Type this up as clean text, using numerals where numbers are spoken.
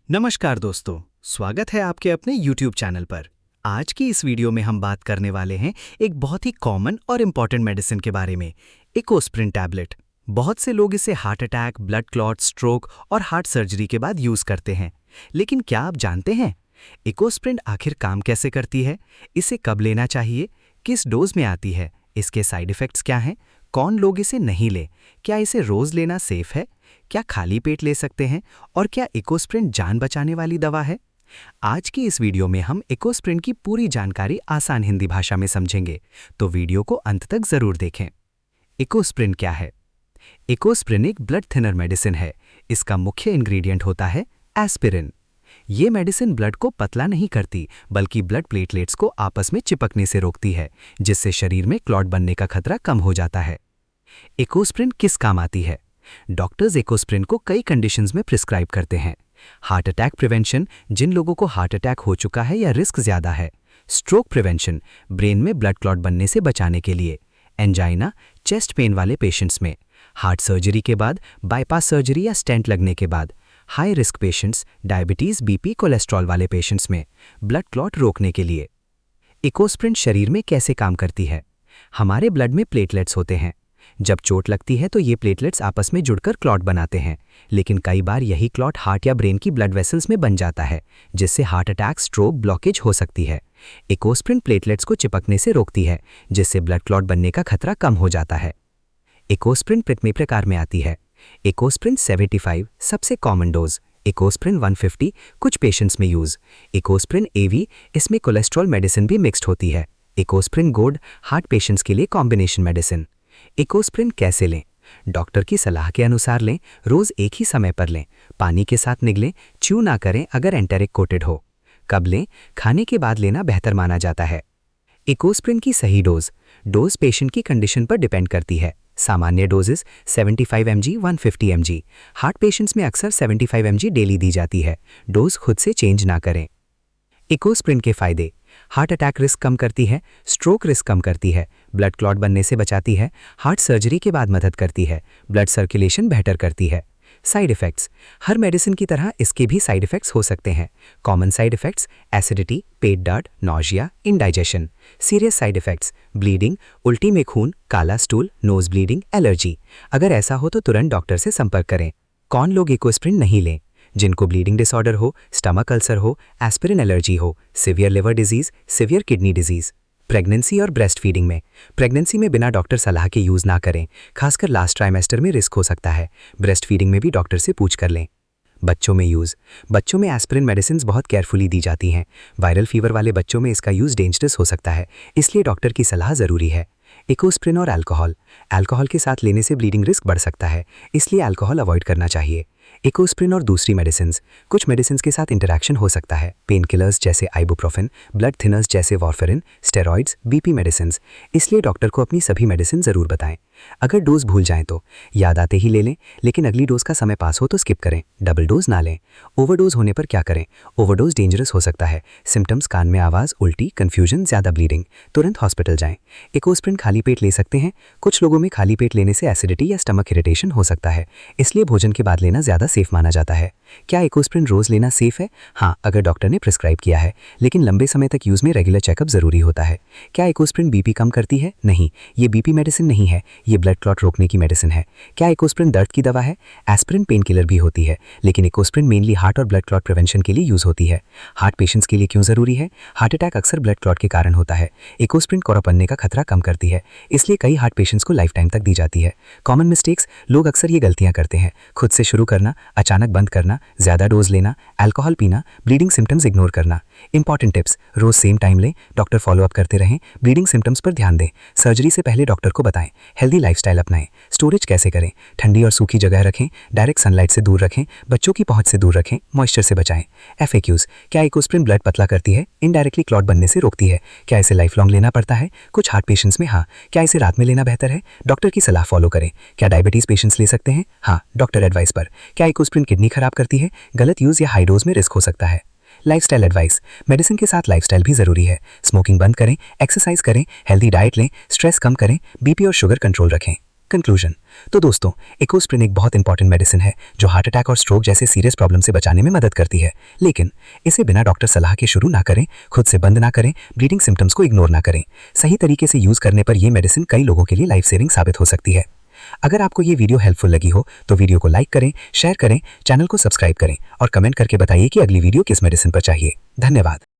नमस्कार दोस्तों, स्वागत है आपके अपने YouTube चैनल पर। आज की इस वीडियो में हम बात करने वाले हैं एक बहुत ही कॉमन और इम्पॉर्टेंट मेडिसिन के बारे में, इकोस्प्रिन टैबलेट। बहुत से लोग इसे heart attack, blood clot, stroke और हार्ट सर्जरी के बाद यूज करते हैं। लेकिन क्या आप जानते हैं इकोस्प्रिन आखिर काम कैसे करती है, इसे कब लेना चाहिए, किस डोज में आती है, इसके साइड इफेक्ट्स क्या हैं, कौन लोग इसे नहीं ले, क्या इसे रोज लेना सेफ है, क्या खाली पेट ले सकते हैं और क्या इकोस्प्रिन जान बचाने वाली दवा है। आज की इस वीडियो में हम इकोस्प्रिन की पूरी जानकारी आसान हिंदी भाषा में समझेंगे, तो वीडियो को अंत तक जरूर देखें। इकोस्प्रिन क्या है? इकोस्प्रिन एक ब्लड थिनर मेडिसिन है। इसका मुख्य इंग्रेडिएंट होता है एस्पिरिन। ये मेडिसिन ब्लड को पतला नहीं करती, बल्कि ब्लड प्लेटलेट्स को आपस में चिपकने से रोकती है, जिससे शरीर में क्लॉट बनने का खतरा कम हो जाता है। इकोस्प्रिन किस काम आती है? डॉक्टर्स इकोस्प्रिन को कई कंडीशंस में प्रिस्क्राइब करते हैं। हार्ट अटैक प्रिवेंशन, जिन लोगों को हार्ट अटैक हो चुका है या रिस्क ज्यादा है। स्ट्रोक प्रिवेंशन, ब्रेन में ब्लड क्लॉट बनने से बचाने के लिए। एंजाइना, चेस्ट पेन वाले पेशेंट्स में। हार्ट सर्जरी के बाद, बाईपास सर्जरी या स्टेंट लगने के बाद। High risk patients, diabetes, BP, cholesterol वाले पेशेंट्स में ब्लड क्लॉट रोकने के लिए। इकोस्प्रिन शरीर में कैसे काम करती है? हमारे ब्लड में प्लेटलेट्स होते हैं। जब चोट लगती है तो ये प्लेटलेट्स आपस में जुड़कर क्लॉट बनाते हैं, लेकिन कई बार यही क्लॉट हार्ट या ब्रेन की ब्लड वेसल्स में बन जाता है, जिससे हार्ट अटैक, स्ट्रोक, ब्लॉकेज हो सकती है। इकोस्प्रिन प्लेटलेट्स को चिपकने से रोकती है, जिससे ब्लड क्लॉट बनने का खतरा कम हो जाता है। इकोस्प्रिन कितने प्रकार में आती है? इकोस्प्रिन 75 सबसे कॉमन डोज। इकोस्प्रिन 150 कुछ पेशेंट्स में यूज। इकोस्प्रिन एवी, इसमें कोलेस्ट्रॉल मेडिसिन भी मिक्स्ड होती है। इकोस्प्रिन गोल्ड, हार्ट पेशेंट्स के लिए कॉम्बिनेशन मेडिसिन। इकोस्प्रिन कैसे लें? डॉक्टर की सलाह के अनुसार लें, रोज एक ही समय पर लें, पानी के साथ निगलें, च्यू ना करें अगर एंटेरिक कोटेड हो। कब लें? खाने के बाद लेना बेहतर माना जाता है। इकोस्प्रिन की सही डोज पेशेंट की कंडीशन पर डिपेंड करती है। सामान्य doses 75 mg, 150 mg। Heart patients में अक्सर 75 mg डेली दी जाती है। डोज खुद से चेंज ना करें। इकोस्प्रिन के फायदे: हार्ट अटैक रिस्क कम करती है, स्ट्रोक रिस्क कम करती है, ब्लड क्लॉट बनने से बचाती है, हार्ट सर्जरी के बाद मदद करती है, ब्लड सर्कुलेशन बेहतर करती है। साइड इफेक्ट्स: हर मेडिसिन की तरह इसके भी साइड इफेक्ट्स हो सकते हैं। कॉमन साइड इफेक्ट्स: एसिडिटी, पेट दर्द, nausea, indigestion. Serious side effects: bleeding, उल्टी में खून, काला स्टूल, नोज ब्लीडिंग, एलर्जी। अगर ऐसा हो तो तुरंत डॉक्टर से संपर्क करें। कौन लोग इकोस्प्रिन नहीं लें? जिनको ब्लीडिंग डिसऑर्डर हो, स्टमक अल्सर हो, एस्पिरिन एलर्जी हो, severe liver disease, severe kidney disease. Pregnancy और ब्रेस्ट फीडिंग में: प्रेगनेंसी में बिना डॉक्टर सलाह के यूज ना करें, खासकर लास्ट ट्राइमेस्टर में रिस्क हो सकता है। ब्रेस्ट फीडिंग में भी डॉक्टर से पूछ कर लें। बच्चों में यूज: बच्चों में एस्पिरिन मेडिसिन बहुत केयरफुली दी जाती हैं। वायरल फीवर वाले बच्चों में इसका यूज डेंजरस हो सकता है, इसलिए डॉक्टर की सलाह जरूरी है। इकोस्प्रिन और अल्कोहल के साथ लेने से ब्लीडिंग रिस्क बढ़ सकता है, इसलिए अल्कोहल अवॉइड करना चाहिए। इकोस्प्रिन और दूसरी मेडिसिन: कुछ मेडिसिन के साथ इंटरैक्शन हो सकता है। पेन किलर्स जैसे आइबुप्रोफेन, ब्लड थिनर्स जैसे वॉरफेरिन, स्टेरॉइड्स, बीपी मेडिसिन, इसलिए डॉक्टर को अपनी सभी मेडिसिन जरूर बताएं। अगर डोज भूल जाएं तो याद आते ही ले लें, लेकिन अगली डोज का समय पास हो तो स्किप करें। डबल डोज ना लें। ओवरडोज होने पर क्या करें? ओवरडोज डेंजरस हो सकता है। सिम्टम्स: कान में आवाज, उल्टी, कंफ्यूजन, ज्यादा ब्लीडिंग। तुरंत हॉस्पिटल जाएं। इकोस्प्रिन खाली पेट ले सकते हैं। कुछ लोगों में खाली पेट लेने से एसिडिटी या स्टमक इरिटेशन हो सकता है, इसलिए भोजन के बाद लेना ज्यादा सेफ माना जाता है। क्या इकोस्प्रिन रोज लेना सेफ है? हाँ, अगर डॉक्टर ने प्रिस्क्राइब किया है, लेकिन लंबे समय तक यूज में रेगुलर चेकअप जरूरी होता है। क्या इकोस्प्रिन बीपी कम करती है? नहीं, ये बीपी मेडिसिन नहीं है, ये ब्लड क्लॉट रोकने की मेडिसिन है। क्या इकोस्प्रिन दर्द की दवा है? एस्पिरिन पेन किलर भी होती है, लेकिन इकोस्प्रिन मेनली हार्ट और ब्लड क्लॉट प्रिवेंशन के लिए यूज होती है। हार्ट पेशेंट्स के लिए क्यों जरूरी है? हार्ट अटैक अक्सर ब्लड क्लॉट के कारण होता है। इकोस्प्रिन क्लॉट बनने का खतरा कम करती है, इसलिए कई हार्ट पेशेंट्स को लाइफ टाइम तक दी जाती है। कॉमन मिस्टेक्स: लोग अक्सर ये गलतियां करते हैं, खुद से शुरू करना, अचानक बंद करना, ज्यादा डोज लेना, अल्कोहल पीना, ब्लीडिंग सिम्टम्स इग्नोर करना। इंपॉर्टेंट टिप्स: रोज सेम टाइम लें, डॉक्टर फॉलोअप करते रहें, ब्लीडिंग सिम्टम्स पर ध्यान दें, सर्जरी से पहले डॉक्टर को बताएं, हेल्दी लाइफस्टाइल अपनाएं। स्टोरेज कैसे करें? ठंडी और सूखी जगह रखें, डायरेक्ट सनलाइट से दूर रखें, बच्चों की पहुंच से दूर रखें, मॉइस्चर से बचाएं। FAQs: क्या इकोस्प्रिन ब्लड पतला करती है? इनडायरेक्टली क्लॉट बनने से रोकती है। क्या इसे लाइफ लॉन्ग लेना पड़ता है? कुछ हार्ट पेशेंट्स में हाँ। क्या इसे रात में लेना बेहतर है? डॉक्टर की सलाह फॉलो करें। क्या डायबिटीज पेशेंट्स ले सकते हैं? हाँ, डॉक्टर एडवाइस पर। क्या इकोस्प्रिन किडनी खराब करती है? गलत यूज या हाई डोज में रिस्क हो सकता है। लाइफस्टाइल एडवाइस: मेडिसिन के साथ लाइफस्टाइल भी जरूरी है। स्मोकिंग बंद करें, एक्सरसाइज करें, हेल्दी डाइट लें, स्ट्रेस कम करें, बीपी और शुगर कंट्रोल रखें। कंक्लूजन। तो दोस्तों, इकोस्प्रिन एक बहुत इंपॉर्टेंट मेडिसिन है जो हार्ट अटैक और स्ट्रोक जैसे सीरियस प्रॉब्लम से बचाने में मदद करती है। लेकिन इसे बिना डॉक्टर सलाह के शुरू ना करें, खुद से बंद ना करें, ब्लीडिंग सिम्टम्स को इग्नोर ना करें। सही तरीके से यूज करने पर यह मेडिसिन कई लोगों के लिए लाइफ सेविंग साबित हो सकती है। अगर आपको ये वीडियो हेल्पफुल लगी हो तो वीडियो को लाइक करें, शेयर करें, चैनल को सब्सक्राइब करें और कमेंट करके बताइए कि अगली वीडियो किस मेडिसिन पर चाहिए। धन्यवाद।